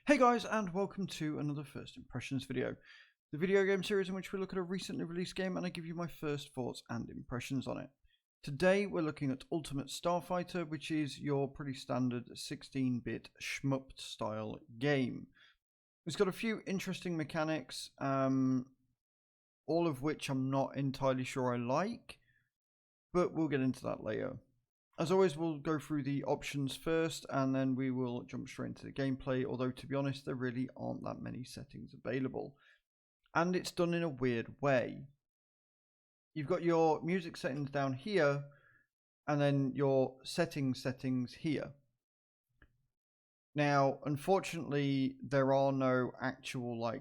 Hey guys, and welcome to another First Impressions video. The video game series in which we look at a recently released game and I give you my first thoughts and impressions on it. Today we're looking at Ultimate StarFighter, which is your pretty standard 16-bit shmup style game. It's got a few interesting mechanics, all of which I'm not entirely sure I like, but we'll get into that later. As always, we'll go through the options first, and then we will jump straight into the gameplay, although to be honest, there really aren't that many settings available. And it's done in a weird way. You've got your music settings down here, and then your settings here. Now, unfortunately, there are no actual,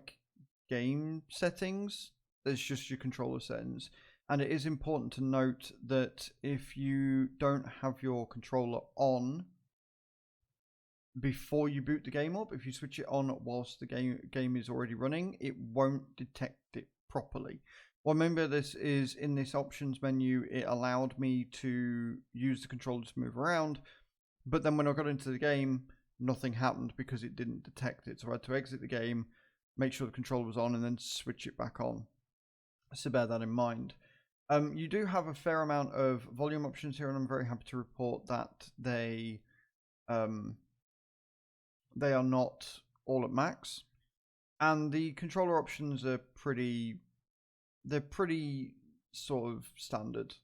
game settings. There's just your controller settings. And it is important to note that if you don't have your controller on before you boot the game up, if you switch it on whilst the game is already running, it won't detect it properly. Well, remember, this is in this options menu. It allowed me to use the controller to move around, but then when I got into the game, nothing happened because it didn't detect it. So I had to exit the game, make sure the controller was on, and then switch it back on. So bear that in mind. You do have a fair amount of volume options here, and I'm very happy to report that they are not all at max. And the controller options are pretty sort of standard.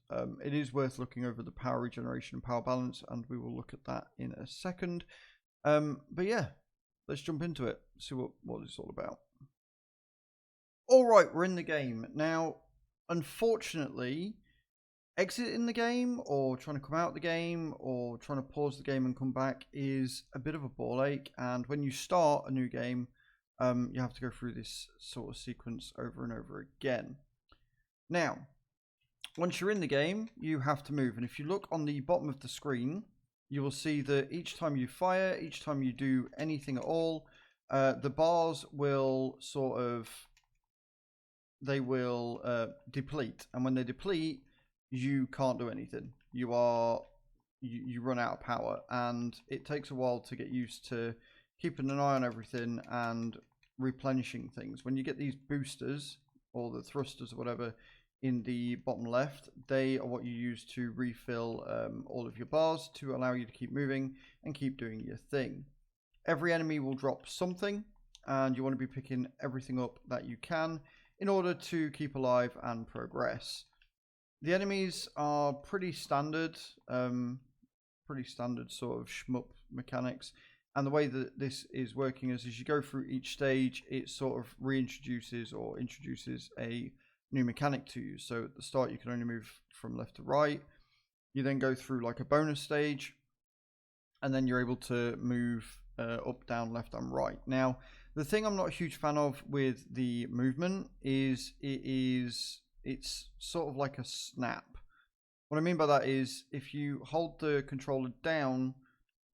It is worth looking over the power regeneration and power balance, and we will look at that in a second. But yeah, let's jump into it, see what it's all about. All right, we're in the game now. Unfortunately, exiting the game or trying to come out the game or trying to pause the game and come back is a bit of a ball ache. And when you start a new game, you have to go through this sort of sequence over and over again. Now, once you're in the game, you have to move. And if you look on the bottom of the screen, you will see that each time you fire, each time you do anything at all, the bars will sort of deplete, and when they deplete, you can't do anything. You run out of power, and it takes a while to get used to keeping an eye on everything and replenishing things. When you get these boosters or the thrusters or whatever in the bottom left, they are what you use to refill all of your bars to allow you to keep moving and keep doing your thing. Every enemy will drop something, and you want to be picking everything up that you can in order to keep alive and progress. The enemies are pretty standard sort of shmup mechanics. And the way that this is working is as you go through each stage, it sort of reintroduces or introduces a new mechanic to you. So at the start, you can only move from left to right. You then go through like a bonus stage, and then you're able to move up, down, left, and right. Now, the thing I'm not a huge fan of with the movement is it's sort of like a snap. What I mean by that is if you hold the controller down,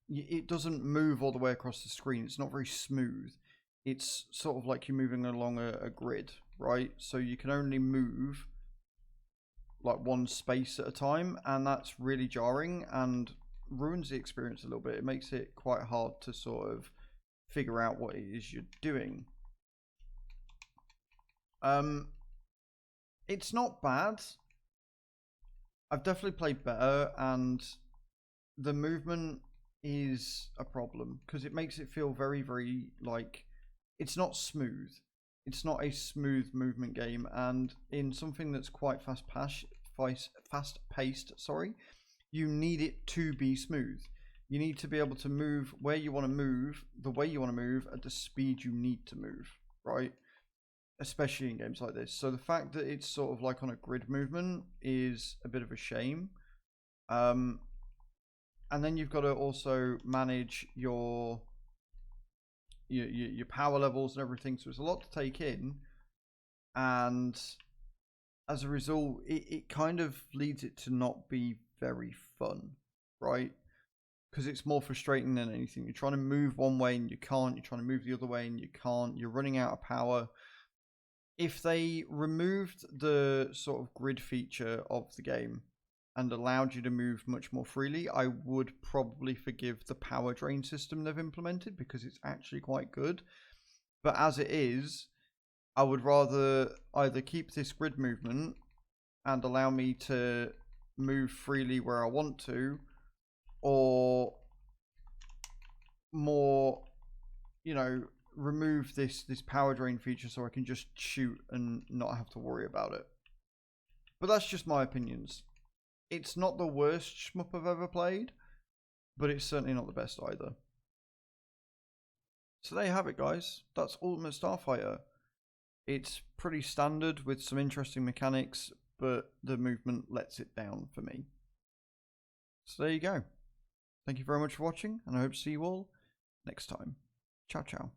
it doesn't move all the way across the screen. It's not very smooth. It's sort of like you're moving along a grid, right? So you can only move like one space at a time, and that's really jarring and ruins the experience a little bit. It makes it quite hard to sort of figure out what it is you're doing. It's not bad. I've definitely played better, and the movement is a problem because it makes it feel very, very like it's not smooth. It's not a smooth movement game, and in something that's quite fast-paced, sorry, you need it to be smooth. You need to be able to move where you want to move, the way you want to move, at the speed you need to move, right? Especially in games like this. So the fact that it's sort of like on a grid movement is a bit of a shame. And then you've got to also manage your power levels and everything. So it's a lot to take in. And as a result, it kind of leads it to not be very fun, right? Because it's more frustrating than anything. You're trying to move one way and you can't. You're trying to move the other way and you can't. You're running out of power. If they removed the sort of grid feature of the game, and allowed you to move much more freely, I would probably forgive the power drain system they've implemented because it's actually quite good. But as it is, I would rather either keep this grid movement and allow me to move freely where I want to, or more, you know, remove this power drain feature so I can just shoot and not have to worry about it. But that's just my opinions. It's not the worst shmup I've ever played, but it's certainly not the best either. So there you have it, guys. That's Ultimate StarFighter. It's pretty standard with some interesting mechanics, but the movement lets it down for me. So there you go. Thank you very much for watching, and I hope to see you all next time. Ciao, ciao.